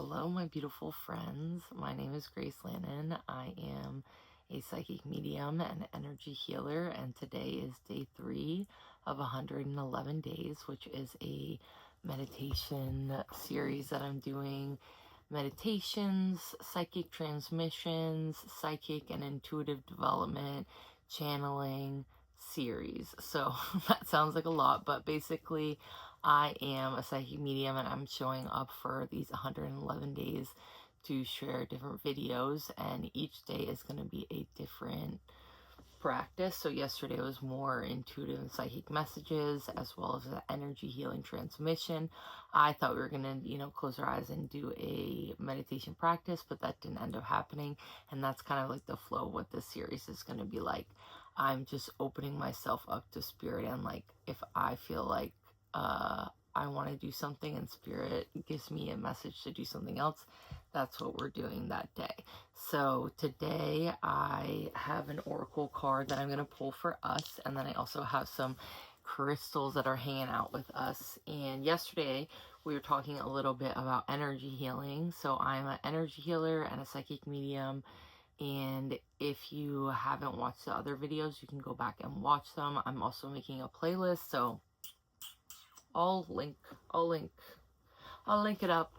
Hello, my beautiful friends. My name is Grace Lannon. I am a psychic medium and energy healer, and today is day 3 of 111 days, which is a meditation series that I'm doing. Meditations, psychic transmissions, psychic and intuitive development, channeling series. So that sounds like a lot, but basically I am a psychic medium and I'm showing up for these 111 days to share different videos, and each day is going to be a different practice. So yesterday was more intuitive and psychic messages as well as the energy healing transmission. I thought we were going to, close our eyes and do a meditation practice, but that didn't end up happening. And that's kind of like the flow of what this series is going to be like. I'm just opening myself up to spirit, and like if I feel like I want to do something and spirit gives me a message to do something else, that's what we're doing that day. So today I have an oracle card that I'm going to pull for us, and then I also have some crystals that are hanging out with us. And yesterday we were talking a little bit about energy healing. So I'm an energy healer and a psychic medium, and if you haven't watched the other videos, you can go back and watch them. I'm also making a playlist, so I'll link it up.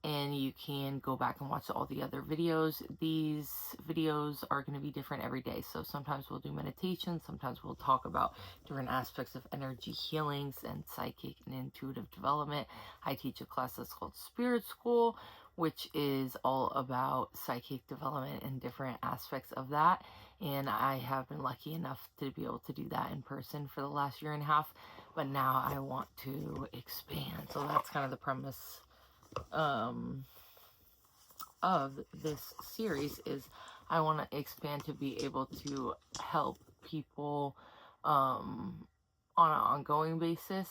And you can go back and watch all the other videos. These videos are going to be different every day. So sometimes we'll do meditation, sometimes we'll talk about different aspects of energy healings and psychic and intuitive development. I teach a class that's called Spirit School, which is all about psychic development and different aspects of that. And I have been lucky enough to be able to do that in person for the last year and a half, but now I want to expand. So that's kind of the premise of this series, is I want to expand to be able to help people on an ongoing basis.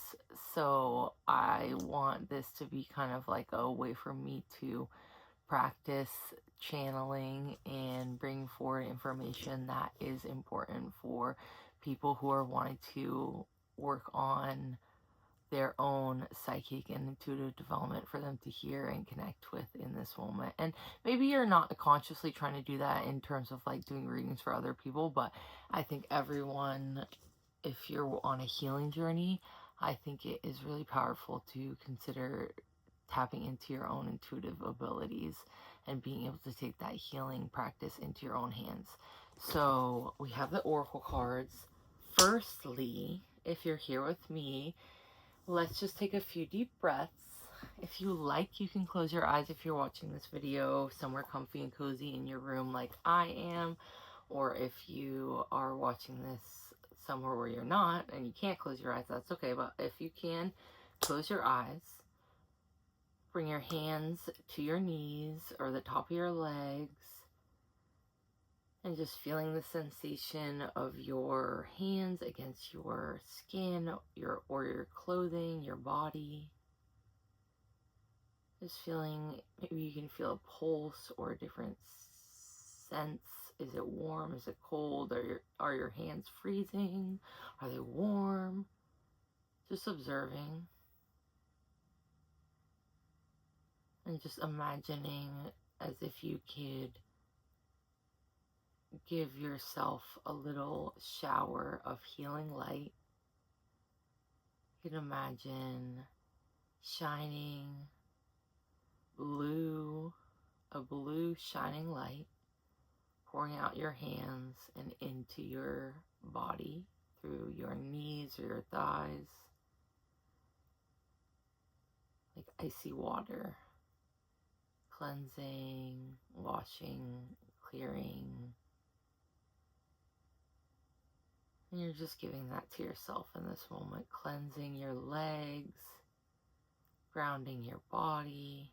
So I want this to be kind of like a way for me to practice channeling and bring forward information that is important for people who are wanting to work on their own psychic and intuitive development, for them to hear and connect with in this moment. And maybe you're not consciously trying to do that in terms of like doing readings for other people, but I think everyone, if you're on a healing journey, I think it is really powerful to consider tapping into your own intuitive abilities and being able to take that healing practice into your own hands. So we have the oracle cards. Firstly, if you're here with me, let's just take a few deep breaths. If you like, you can close your eyes if you're watching this video somewhere comfy and cozy in your room like I am, or if you are watching this somewhere where you're not and you can't close your eyes, that's okay. But if you can, close your eyes. Bring your hands to your knees or the top of your legs, and just feeling the sensation of your hands against your skin, your clothing, your body. Just feeling, maybe you can feel a pulse or a different sense. Is it warm? Is it cold? Are your hands freezing? Are they warm? Just observing. And just imagining as if you could give yourself a little shower of healing light. You can imagine shining a blue shining light pouring out your hands and into your body through your knees or your thighs, like icy water, cleansing, washing, clearing. And you're just giving that to yourself in this moment, cleansing your legs, grounding your body,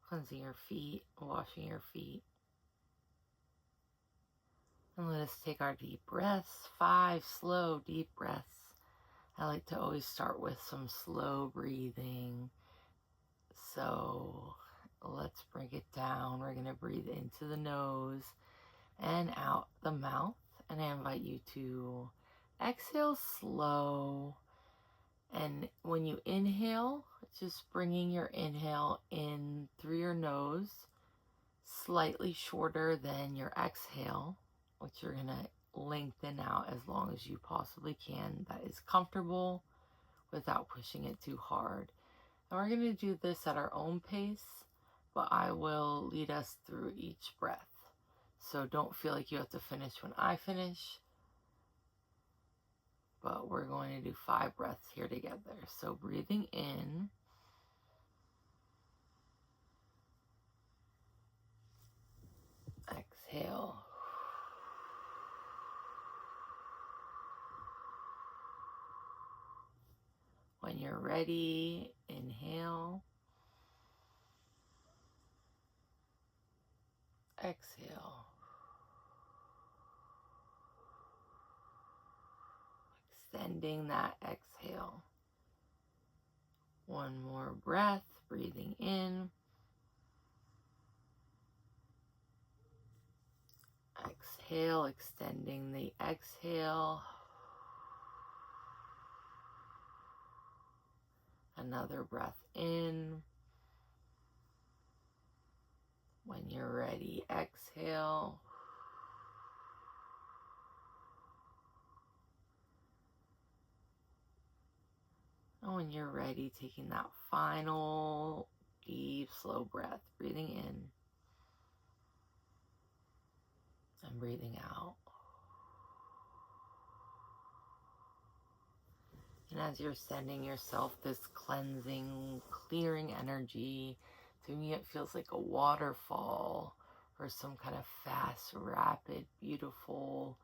cleansing your feet, washing your feet. And let us take our deep breaths, 5 slow deep breaths. I like to always start with some slow breathing. So let's bring it down. We're going to breathe into the nose and out the mouth. And I invite you to exhale slow And when you inhale, just bringing your inhale in through your nose, slightly shorter than your exhale, which you're going to lengthen out as long as you possibly can. That is comfortable without pushing it too hard. And we're going to do this at our own pace, but I will lead us through each breath. So don't feel like you have to finish when I finish, but we're going to do 5 breaths here together. So breathing in, exhale. When you're ready, inhale, exhale. Extending that exhale. One more breath, breathing in, exhale, extending the exhale. Another breath in. When you're ready, exhale. And when you're ready, taking that final deep, slow breath, breathing in and breathing out. And as you're sending yourself this cleansing, clearing energy, to me it feels like a waterfall or some kind of fast, rapid, beautiful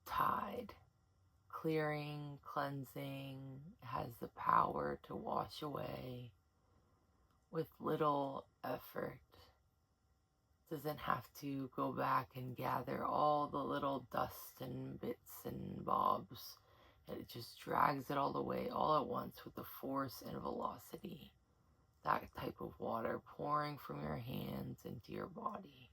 tide. Clearing, cleansing, has the power to wash away with little effort. Doesn't have to go back and gather all the little dust and bits and bobs. It just drags it all away all at once with the force and velocity. That type of water pouring from your hands into your body.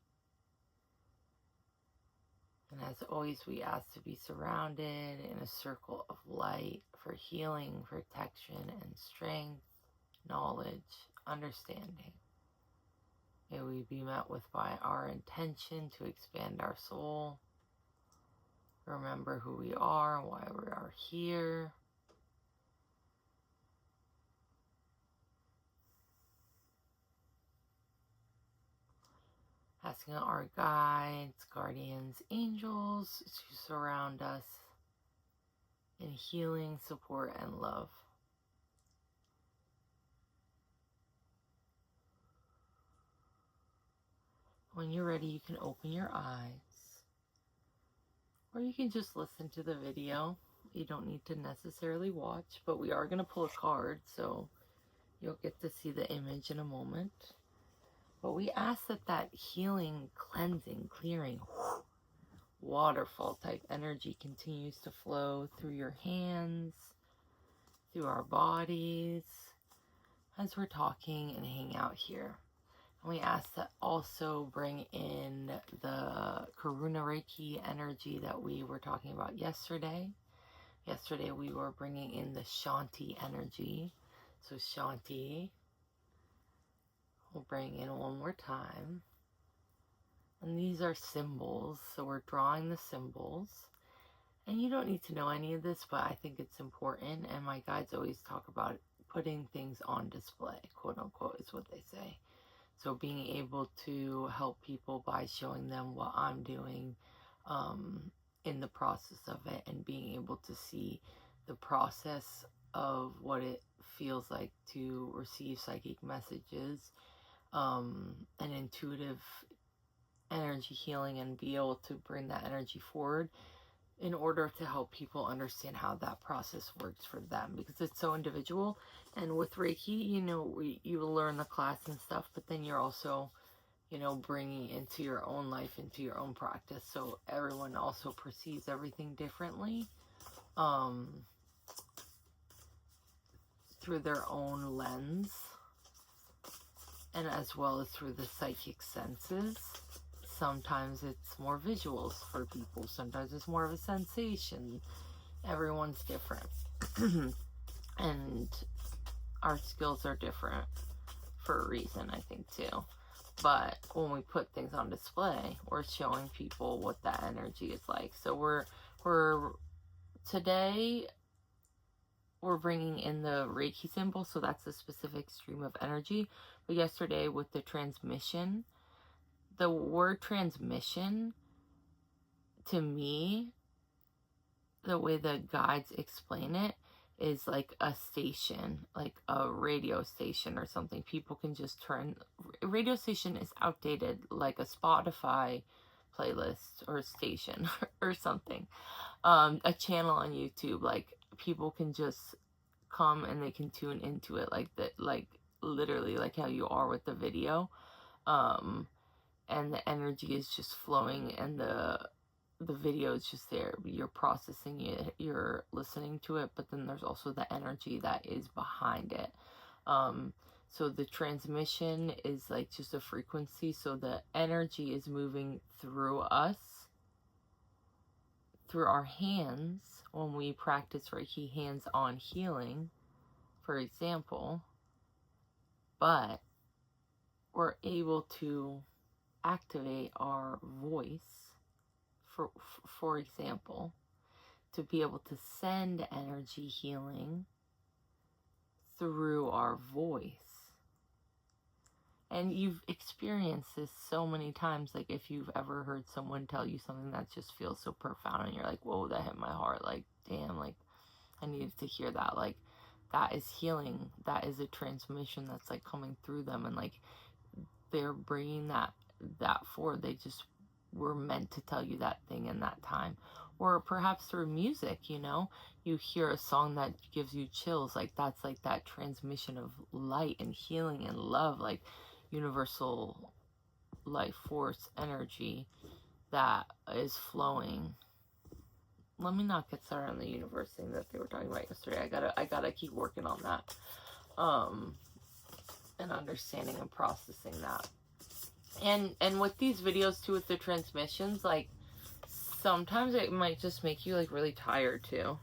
And as always, we ask to be surrounded in a circle of light for healing, protection, and strength, knowledge, understanding. May we be met with by our intention to expand our soul, remember who we are and why we are here. Asking our guides, guardians, angels to surround us in healing, support, and love. When you're ready, you can open your eyes, or you can just listen to the video. You don't need to necessarily watch, but we are going to pull a card, so you'll get to see the image in a moment. But we ask that healing, cleansing, clearing, waterfall type energy continues to flow through your hands, through our bodies, as we're talking and hang out here. And we ask to also bring in the Karuna Reiki energy that we were talking about yesterday. Yesterday we were bringing in the Shanti energy. So Shanti, we'll bring in one more time. And these are symbols, so we're drawing the symbols. And you don't need to know any of this, but I think it's important. And my guides always talk about putting things on display, quote unquote, is what they say. So being able to help people by showing them what I'm doing in the process of it, and being able to see the process of what it feels like to receive psychic messages, and intuitive energy healing, and be able to bring that energy forward in order to help people understand how that process works for them, because it's so individual. And with Reiki, you learn the class and stuff, but then you're also, bringing into your own life, into your own practice. So everyone also perceives everything differently, through their own lens, and as well as through the psychic senses. Sometimes it's more visuals for people. Sometimes it's more of a sensation. Everyone's different. And our skills are different for a reason, I think, too. But when we put things on display, we're showing people what that energy is like. So today we're bringing in the Reiki symbol, so that's a specific stream of energy. But yesterday with the transmission, the word transmission, to me, the way the guides explain it, is like a station, like a radio station or something. People can just turn, a radio station is outdated, like a Spotify playlist or station or something. A channel on YouTube, like people can just come and they can tune into it like that, like literally like how you are with the video. And the energy is just flowing, and the video is just there. You're processing it, you're listening to it, but then there's also the energy that is behind it. So the transmission is like just a frequency, so the energy is moving through us, through our hands. When we practice Reiki hands-on healing, for example, but we're able to activate our voice, for example, to be able to send energy healing through our voice. And you've experienced this so many times. Like if you've ever heard someone tell you something that just feels so profound and you're like, whoa, that hit my heart. Like, damn, like I needed to hear that. Like that is healing. That is a transmission that's like coming through them, and like they're bringing that forward. They just were meant to tell you that thing in that time. Or perhaps through music, you know, you hear a song that gives you chills. Like that's like that transmission of light and healing and love, like universal life force energy that is flowing. Let me not get started on the universe thing that they were talking about yesterday. I gotta keep working on that, and understanding and processing that. And with these videos too, with the transmissions, like sometimes it might just make you like really tired too.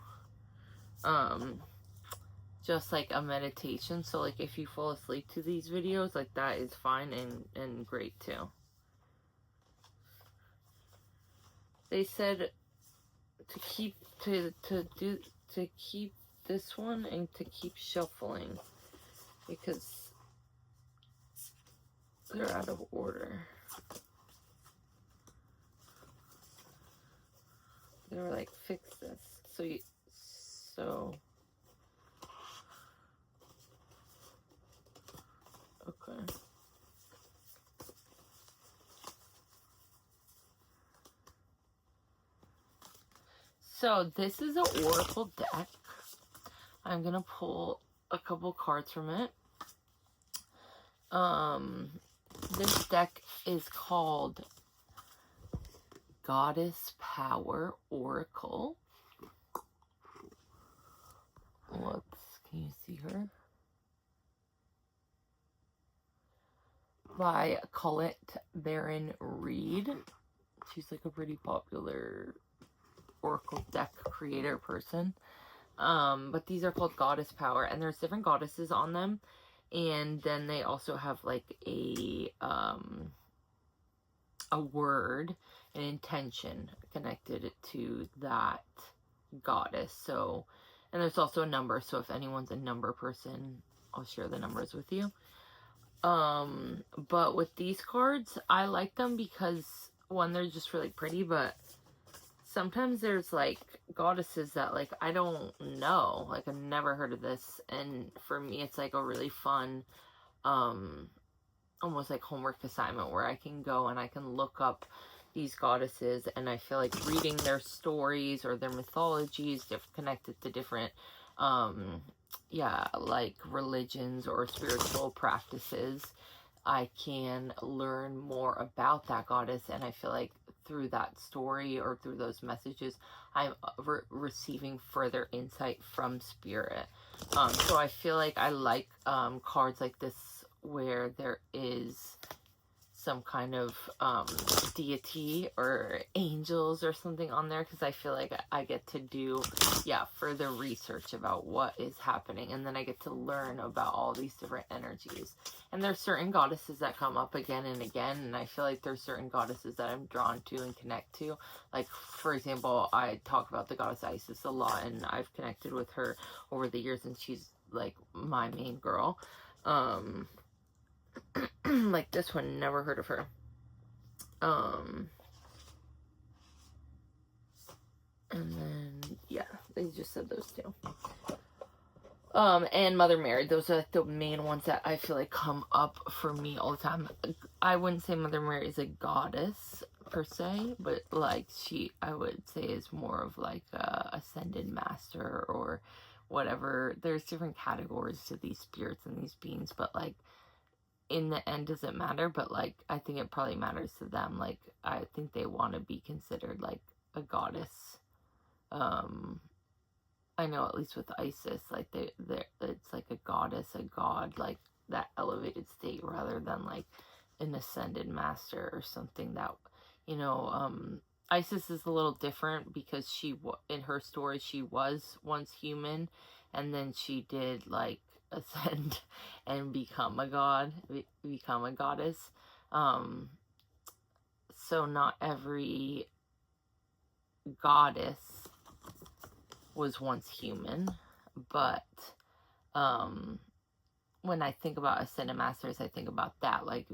Just like a meditation. So like if you fall asleep to these videos, like that is fine and great too. They said to keep keep this one and to keep shuffling, because they're out of order. They were like, fix this. Okay. So this is an oracle deck. I'm gonna pull a couple cards from it. This deck is called Goddess Power Oracle. Can you see her? By Colette Baron Reed. She's like a pretty popular oracle deck creator person. But these are called Goddess Power, and there's different goddesses on them. And then they also have like a word, an intention connected to that goddess. So, and there's also a number. So if anyone's a number person, I'll share the numbers with you. But with these cards, I like them because one, they're just really pretty, but sometimes there's like goddesses that like I don't know, like I've never heard of this, and for me it's like a really fun almost like homework assignment where I can go and I can look up these goddesses, and I feel like reading their stories or their mythologies connected to different like religions or spiritual practices. I can learn more about that goddess, and I feel like through that story or through those messages, I'm receiving further insight from spirit. So I feel like I like cards like this where there is some kind of deity or angels or something on there, because I feel like I get to do further research about what is happening, and then I get to learn about all these different energies. And there's certain goddesses that come up again and again, and I feel like there's certain goddesses that I'm drawn to and connect to. Like, for example, I talk about the goddess Isis a lot, and I've connected with her over the years, and she's like my main girl. Like this one, never heard of her. And then they just said those two. And Mother Mary, those are the main ones that I feel like come up for me all the time. I wouldn't say Mother Mary is a goddess per se, but like I would say is more of like a ascended master or whatever. There's different categories to these spirits and these beings, but like in the end, does it matter? But like I think it probably matters to them. Like I think they want to be considered like a goddess. I know at least with Isis, like it's like a goddess, a god, like that elevated state, rather than like an ascended master or something that, you know, Isis is a little different because in her story, she was once human, and then she did like ascend and become a god, become a goddess. So not every goddess was once human, but when I think about ascended masters, I think about that, like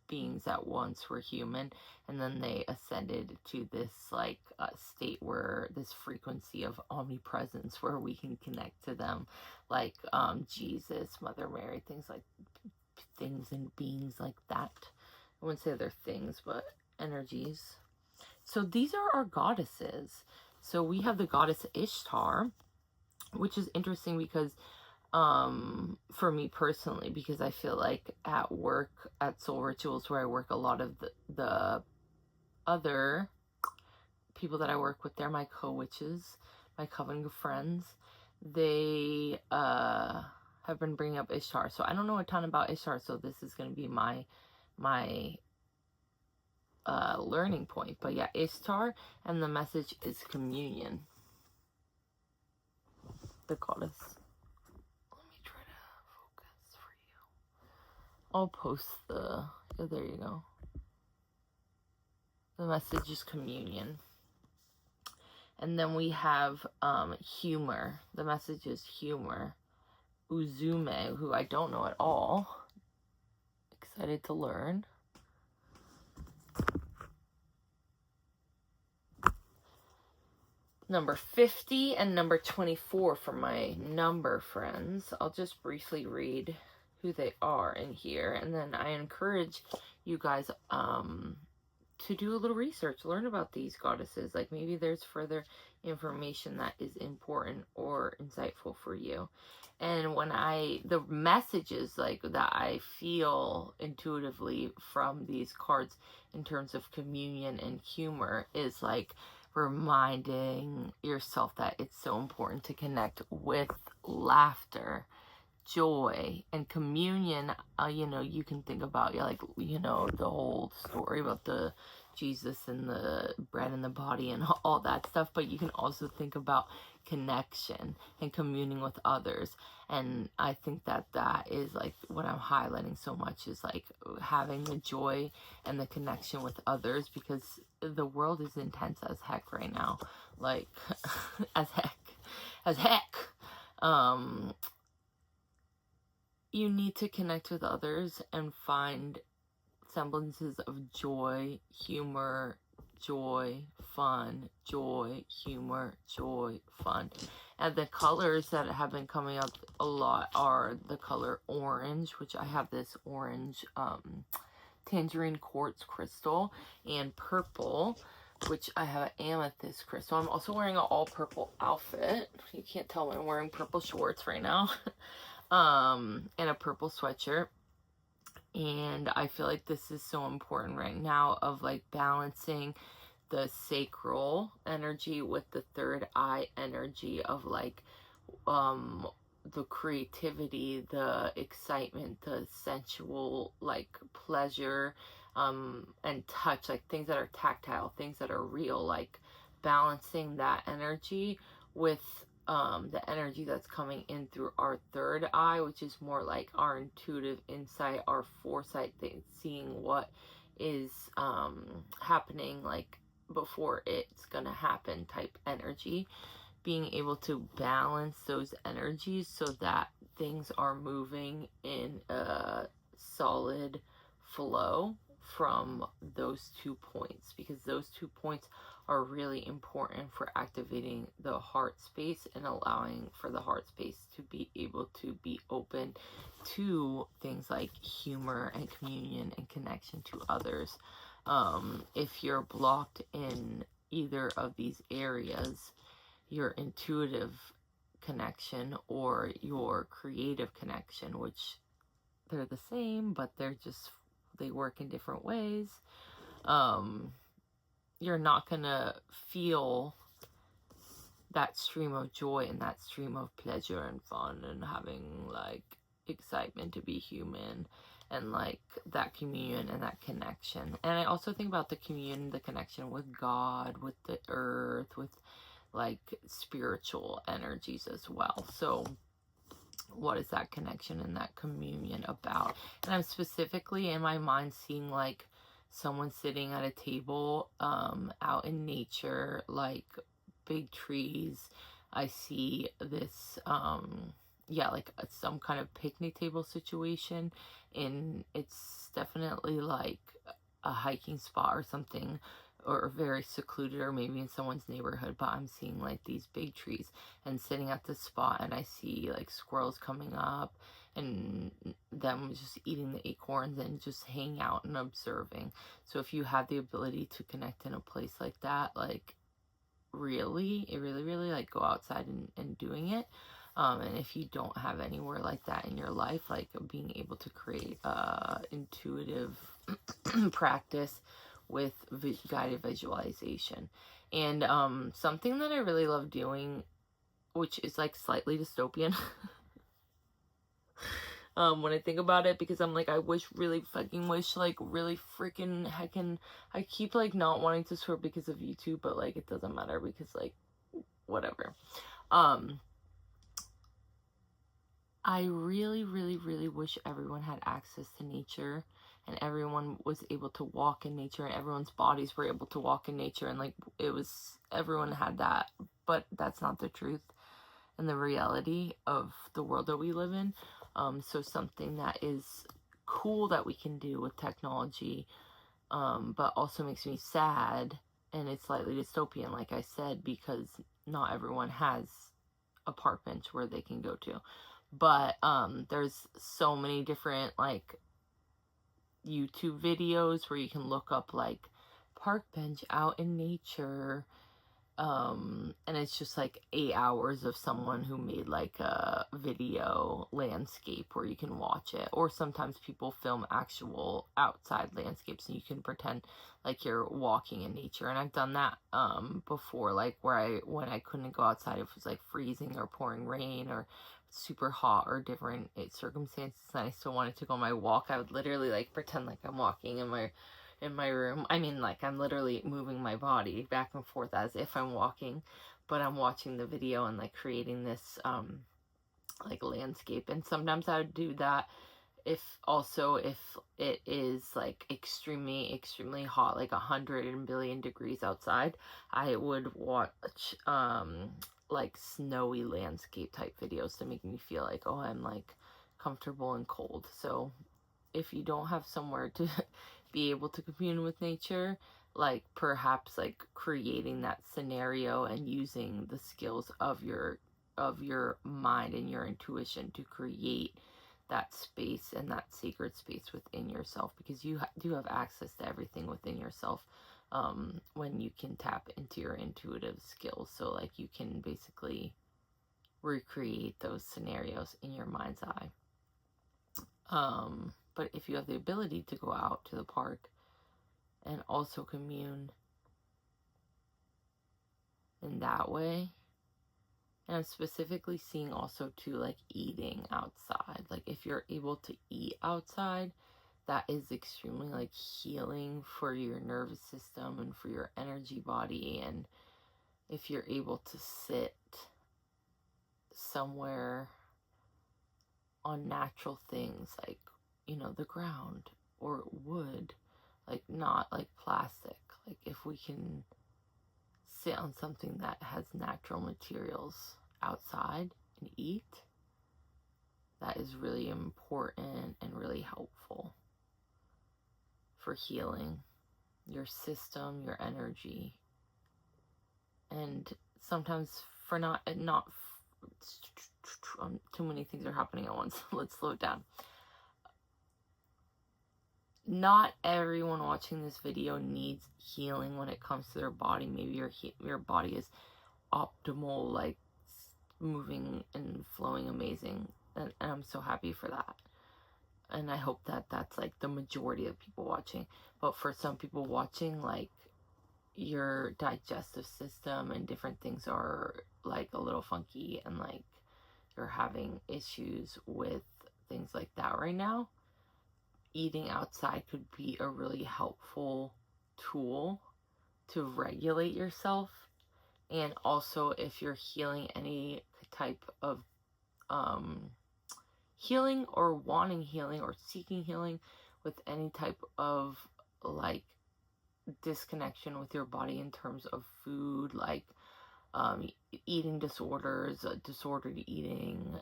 beings that once were human and then they ascended to this like state where this frequency of omnipresence where we can connect to them, like Jesus, Mother Mary, things and beings like that. I wouldn't say they're things, but energies. So these are our goddesses. So we have the goddess Ishtar, which is interesting because for me personally, because I feel like at work, at Soul Rituals, where I work, a lot of the other people that I work with, they're my co-witches, my coven friends. They have been bringing up Ishtar. So I don't know a ton about Ishtar, so this is going to be my learning point. But yeah, Ishtar, and the message is communion. The goddess. Let me try to focus for you. I'll post there you go. The message is communion. And then we have humor. The message is humor. Uzume, who I don't know at all. Excited to learn. Number 50 and number 24 for my number friends. I'll just briefly read who they are in here, and then I encourage you guys to do a little research, learn about these goddesses. Like maybe there's further information that is important or insightful for you. And when the messages like that I feel intuitively from these cards in terms of communion and humor is like reminding yourself that it's so important to connect with laughter, joy, and communion. You can think about the whole story about the Jesus and the bread and the body and all that stuff, but you can also think about connection and communing with others. And I think that is like what I'm highlighting so much, is like having the joy and the connection with others, because the world is intense as heck right now, like as heck. You need to connect with others and find semblances of joy, humor, joy, fun, joy, humor, joy, fun. And the colors that have been coming up a lot are the color orange, which I have this orange tangerine quartz crystal, and purple, which I have an amethyst crystal. I'm also wearing an all purple outfit. You can't tell I'm wearing purple shorts right now. And a purple sweatshirt. And I feel like this is so important right now, of like balancing the sacral energy with the third eye energy of like the creativity, the excitement, the sensual like pleasure. and touch, like things that are tactile, things that are real, like balancing that energy with the energy that's coming in through our third eye, which is more like our intuitive insight, our foresight, seeing what is happening like before it's gonna happen type energy. Being able to balance those energies so that things are moving in a solid flow from those 2 points, because those 2 points are really important for activating the heart space and allowing for the heart space to be able to be open to things like humor and communion and connection to others. If you're blocked in either of these areas, your intuitive connection or your creative connection, which they're the same, but they work in different ways. You're not gonna feel that stream of joy and that stream of pleasure and fun and having like excitement to be human and like that communion and that connection. And I also think about the communion, the connection with God, with the earth, with like spiritual energies as well. So what is that connection and that communion about? And I'm specifically in my mind seeing like someone sitting at a table out in nature, like big trees. I see this like some kind of picnic table situation, and it's definitely like a hiking spot or something, or very secluded, or maybe in someone's neighborhood, but I'm seeing like these big trees and sitting at this spot, and I see like squirrels coming up and them just eating the acorns and just hanging out and observing. So if you have the ability to connect in a place like that, like really like go outside and doing it. And if you don't have anywhere like that in your life, like being able to create intuitive practice with guided visualization. And something that I really love doing, which is like slightly dystopian when I think about it, because I'm like, I really wish, like really freaking heckin', I keep like not wanting to swear because of YouTube, but like it doesn't matter because like whatever. I really wish everyone had access to nature and everyone was able to walk in nature and everyone's bodies were able to walk in nature, and like everyone had that, but that's not the truth and the reality of the world that we live in. So something that is cool that we can do with technology, but also makes me sad, and it's slightly dystopian, like I said, because not everyone has a park bench where they can go to. But there's so many different like YouTube videos where you can look up like park bench out in nature, and it's just like 8 hours of someone who made like a video landscape where you can watch it. Or sometimes people film actual outside landscapes and you can pretend like you're walking in nature. And I've done that before, like when I couldn't go outside, it was like freezing or pouring rain or super hot or different circumstances, and I still wanted to go on my walk. I would literally like pretend like I'm walking in my room. I mean, like I'm literally moving my body back and forth as if I'm walking, but I'm watching the video and like creating this like landscape. And sometimes I would do that if it is like extremely hot, like 100 billion degrees outside. I would watch like snowy landscape type videos to make me feel like, oh, I'm like comfortable and cold. So if you don't have somewhere to be able to commune with nature, like perhaps like creating that scenario and using the skills of your mind and your intuition to create that space and that sacred space within yourself, because you do have access to everything within yourself when you can tap into your intuitive skills. So like you can basically recreate those scenarios in your mind's eye. But if you have the ability to go out to the park and also commune in that way, and I'm specifically seeing also too like eating outside, like if you're able to eat outside, that is extremely like healing for your nervous system and for your energy body. And if you're able to sit somewhere on natural things like, you know, the ground or wood, like not like plastic, like if we can sit on something that has natural materials outside and eat, that is really important and really helpful for healing your system, your energy. And sometimes for not too many things are happening at once. Let's slow it down. Not everyone watching this video needs healing when it comes to their body. Maybe your body is optimal, like moving and flowing amazing, and I'm so happy for that. And I hope that that's like the majority of people watching. But for some people watching, like your digestive system and different things are like a little funky, and like you're having issues with things like that right now, eating outside could be a really helpful tool to regulate yourself. And also, if you're healing any type of healing or wanting healing or seeking healing with any type of like disconnection with your body in terms of food, like eating disorders, disordered eating,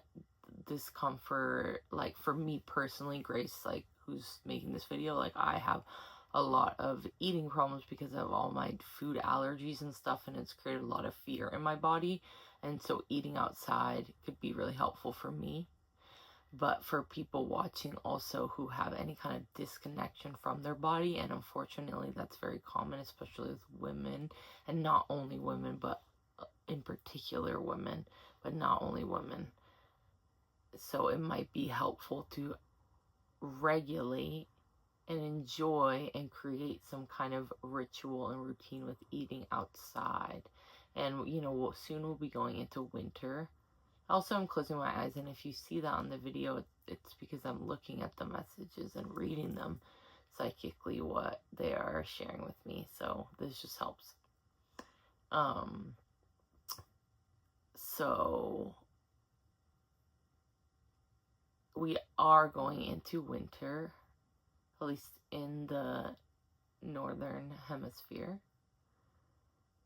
discomfort. Like for me personally, Grace, like who's making this video, like I have a lot of eating problems because of all my food allergies and stuff, and it's created a lot of fear in my body. And so eating outside could be really helpful for me. But for people watching also who have any kind of disconnection from their body, and unfortunately that's very common, especially with women, and not only women, but in particular women, but not only women. So it might be helpful to regulate and enjoy and create some kind of ritual and routine with eating outside. And you know, soon we'll be going into winter. Also, I'm closing my eyes, and if you see that on the video, it's because I'm looking at the messages and reading them psychically, what they are sharing with me. So this just helps. So we are going into winter, at least in the northern hemisphere,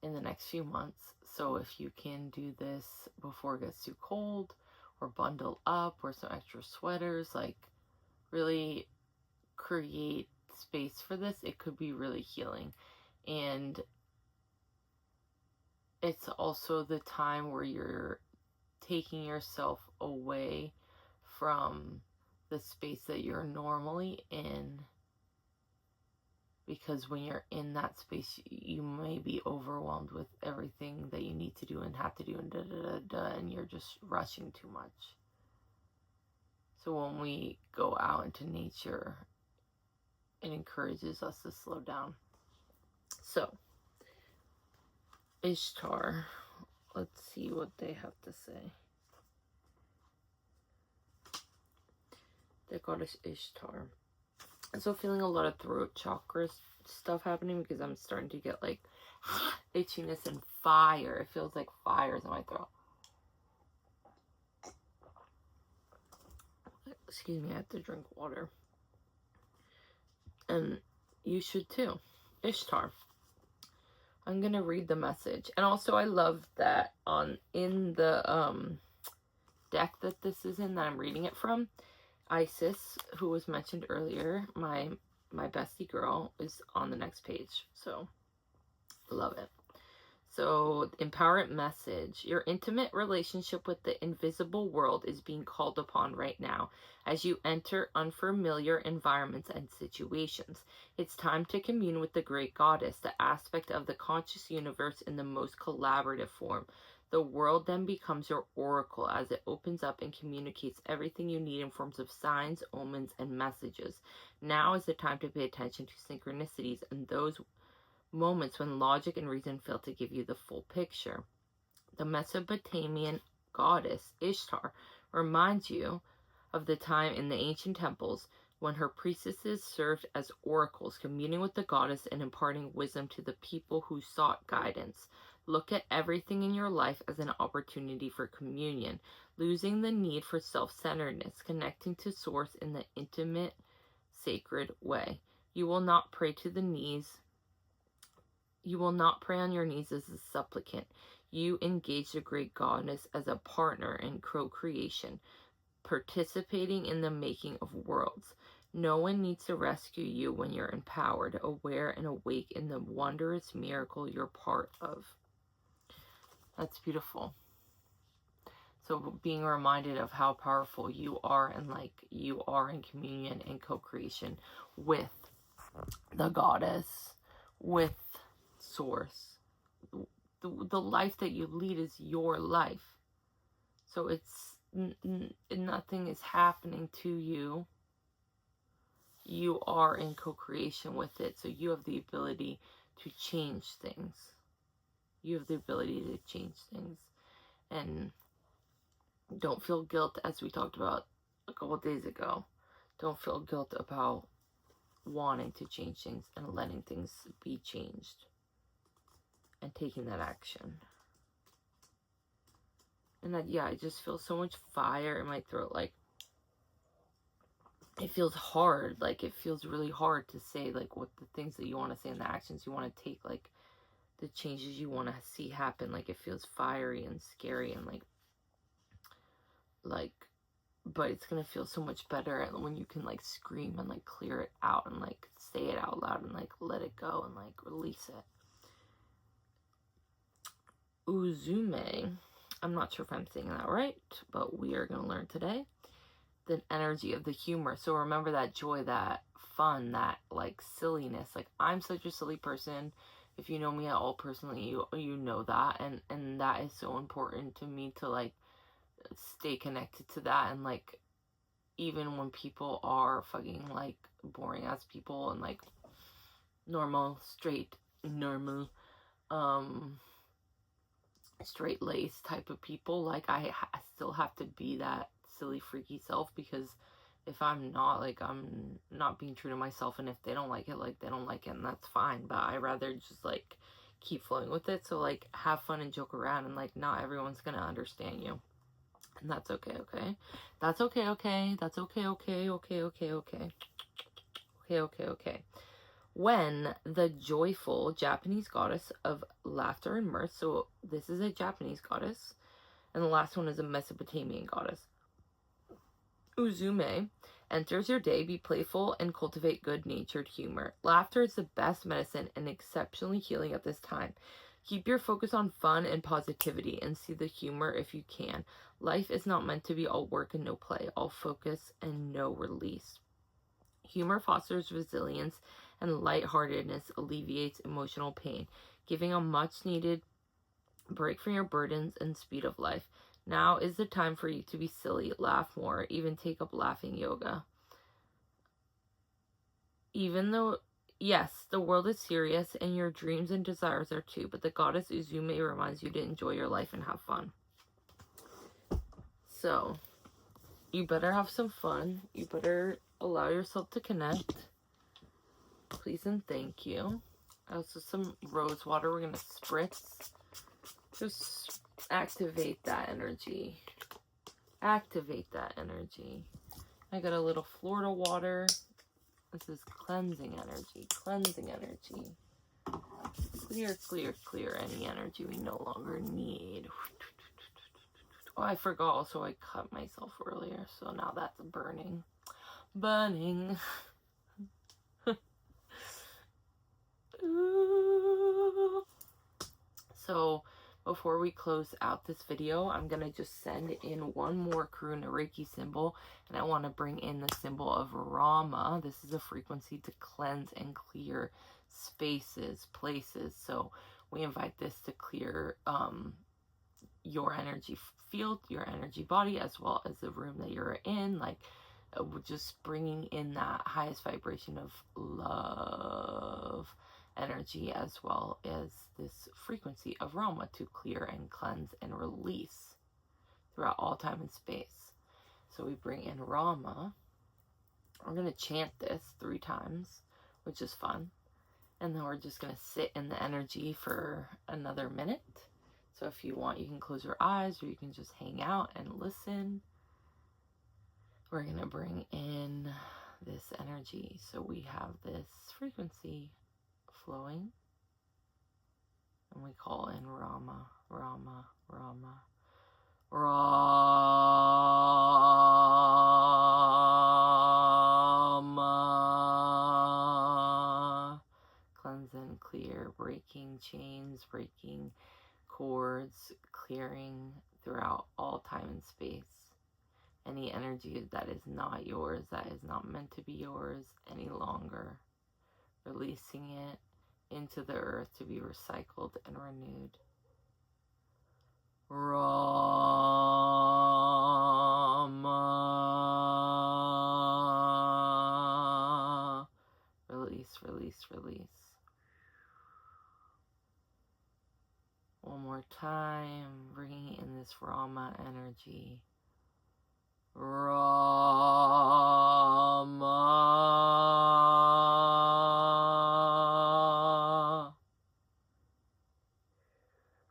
in the next few months. So if you can do this before it gets too cold, or bundle up, or some extra sweaters, like really create space for this, it could be really healing. And it's also the time where you're taking yourself away from the space that you're normally in, because when you're in that space, you may be overwhelmed with everything that you need to do and have to do, and and you're just rushing too much. So when we go out into nature, it encourages us to slow down. So Ishtar, let's see what they have to say. The goddess Ishtar. So feeling a lot of throat chakra stuff happening, because I'm starting to get like itchiness and fire. It feels like fire's in my throat. Excuse me, I have to drink water. And you should too. Ishtar. I'm gonna read the message. And also I love that in the deck that this is in, that I'm reading it from, Isis, who was mentioned earlier, my bestie girl, is on the next page. So love it. So, empowerment message. Your intimate relationship with the invisible world is being called upon right now as you enter unfamiliar environments and situations. It's time to commune with the great goddess, the aspect of the conscious universe in the most collaborative form. The world then becomes your oracle as it opens up and communicates everything you need in forms of signs, omens, and messages. Now is the time to pay attention to synchronicities and those moments when logic and reason fail to give you the full picture. The Mesopotamian goddess Ishtar reminds you of the time in the ancient temples when her priestesses served as oracles, communing with the goddess and imparting wisdom to the people who sought guidance. Look at everything in your life as an opportunity for communion, losing the need for self-centeredness, connecting to Source in the intimate, sacred way. You will not pray to the knees. You will not pray on your knees as a supplicant. You engage the great goddess as a partner in co-creation, participating in the making of worlds. No one needs to rescue you when you're empowered, aware, and awake in the wondrous miracle you're part of. That's beautiful. So being reminded of how powerful you are, and like you are in communion and co-creation with the goddess, with Source. The life that you lead is your life. So it's nothing is happening to you. You are in co-creation with it. So you have the ability to change things. You have the ability to change things. And don't feel guilt, as we talked about a couple days ago. Don't feel guilt about wanting to change things and letting things be changed. And taking that action. And that, yeah, I just feel so much fire in my throat. Like, it feels hard. Like, it feels really hard to say, like, what the things that you want to say and the actions you want to take. Like, the changes you want to see happen. Like, it feels fiery and scary and, like, but it's going to feel so much better when you can, like, scream and, like, clear it out and, like, say it out loud and, like, let it go and, like, release it. Uzume. I'm not sure if I'm saying that right, but we are going to learn today. The energy of the humor. So remember that joy, that fun, that, like, silliness. Like, I'm such a silly person. If you know me at all personally, you know that. And that is so important to me to, like, stay connected to that. And, like, even when people are fucking, like, boring ass people and, like, normal, straight-laced type of people, like, I still have to be that silly, freaky self, because if I'm not, like, I'm not being true to myself, and if they don't like it, like, they don't like it, and that's fine, but I rather just, like, keep flowing with it. So, like, have fun and joke around, and, like, not everyone's gonna understand you, and that's okay. That's okay. That's okay. When the joyful Japanese goddess of laughter and mirth, so this is a Japanese goddess, and the last one is a Mesopotamian goddess, Uzume, enters your day, be playful and cultivate good-natured humor. Laughter is the best medicine and exceptionally healing at this time. Keep your focus on fun and positivity and see the humor if you can. Life is not meant to be all work and no play, all focus and no release. Humor fosters resilience, and lightheartedness alleviates emotional pain, giving a much-needed break from your burdens and speed of life. Now is the time for you to be silly, laugh more, even take up laughing yoga. Even though, yes, the world is serious and your dreams and desires are too, but the goddess Uzume reminds you to enjoy your life and have fun. So, you better have some fun. You better allow yourself to connect. Please and thank you. Also some rose water we're going to spritz. Just activate that energy. Activate that energy. I got a little Florida water. This is cleansing energy. Cleansing energy. Clear any energy we no longer need. Oh, I forgot also I cut myself earlier, so now that's burning. Burning. So before we close out this video, I'm going to just send in one more Karuna Reiki symbol, and I want to bring in the symbol of Rama. This is a frequency to cleanse and clear spaces, places. So we invite this to clear your energy field, your energy body, as well as the room that you're in, like just bringing in that highest vibration of love energy, as well as this frequency of Rama to clear and cleanse and release throughout all time and space. So we bring in Rama, I'm going to chant this 3 times, which is fun. And then we're just going to sit in the energy for another minute. So if you want, you can close your eyes or you can just hang out and listen. We're going to bring in this energy. So we have this frequency flowing. And we call in Rama, Rama, Rama, Rama. Cleanse and clear, breaking chains, breaking cords, clearing throughout all time and space. Any energy that is not yours, that is not meant to be yours any longer. Releasing it into the earth to be recycled and renewed. Rama. Release, release, release. One more time, bringing in this Rama energy. Rama.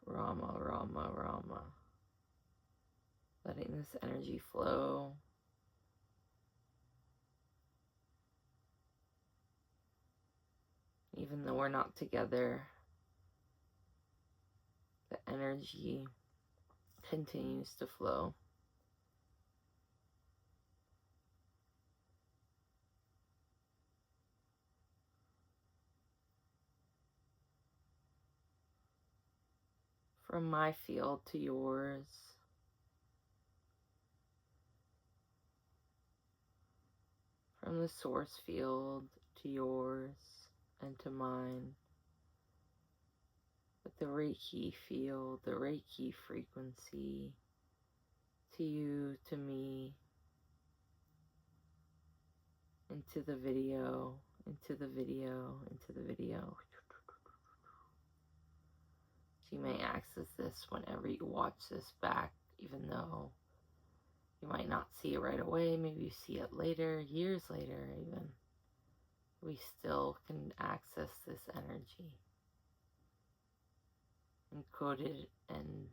Rama, Rama, Rama. Letting this energy flow. Even though we're not together, the energy continues to flow. From my field to yours. From the source field to yours and to mine. With the Reiki field, the Reiki frequency, to you, to me, into the video, into the video, into the video. So you may access this whenever you watch this back, even though you might not see it right away. Maybe you see it later, years later even. We still can access this energy. Encoded and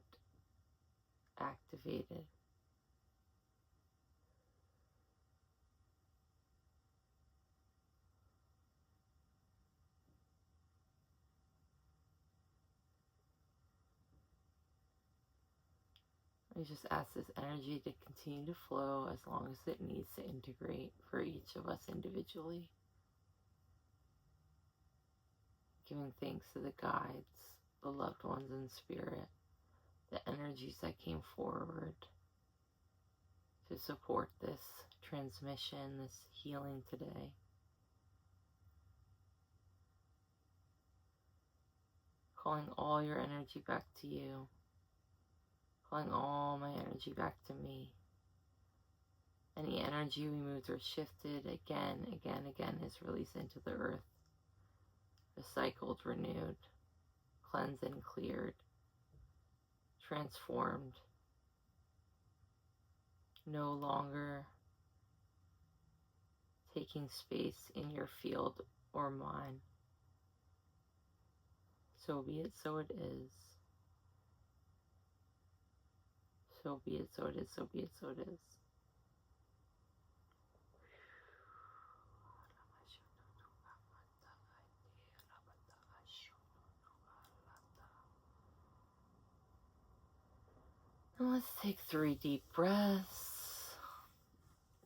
activated. I just ask this energy to continue to flow as long as it needs to integrate for each of us individually. Giving thanks to the guides, the loved ones in spirit, the energies that came forward to support this transmission, this healing today. Calling all your energy back to you. Calling all my energy back to me. Any energy we moved or shifted again is released into the earth. Recycled, renewed, cleansed and cleared, transformed. No longer taking space in your field or mine. So be it, so it is. So be it, so it is, so be it, so it is. And let's take 3 deep breaths.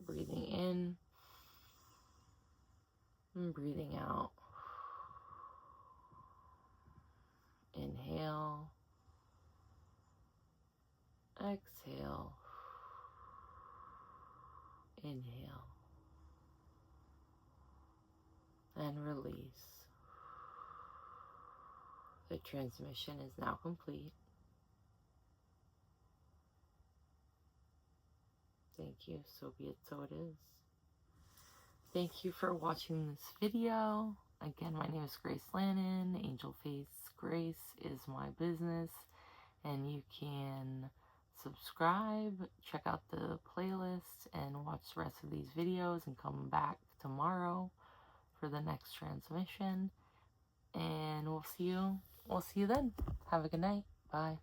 Breathing in and breathing out. Inhale. Exhale. Inhale. And release. The transmission is now complete. Thank you. So be it, so it is. Thank you for watching this video. Again, my name is Grace Lannon. Angel Face Grace is my business. And you can subscribe, check out the playlist, and watch the rest of these videos, and come back tomorrow for the next transmission. And we'll see you then. Have a good night. Bye.